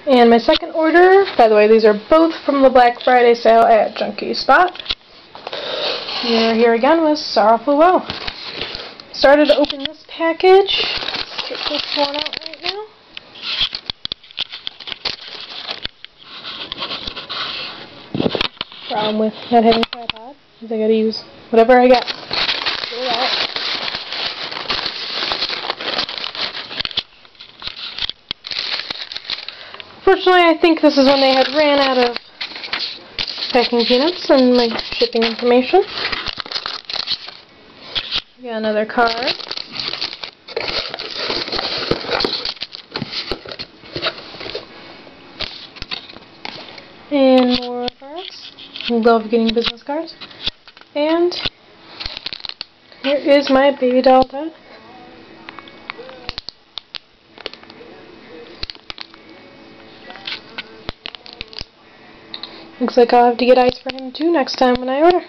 And my second order, by the way, these are both from the Black Friday sale at Junkie Spot. We're here again with Sorrowful Well. Started to open this package. Let's take this one out right now. Problem with not having a tripod is I gotta use whatever I got. Get it out. Fortunately, I think this is when they had ran out of packing peanuts and my shipping information. Got another card. And more cards. I love getting business cards. And here is my baby doll Ted. Looks like I'll have to get ice for him too next time when I order.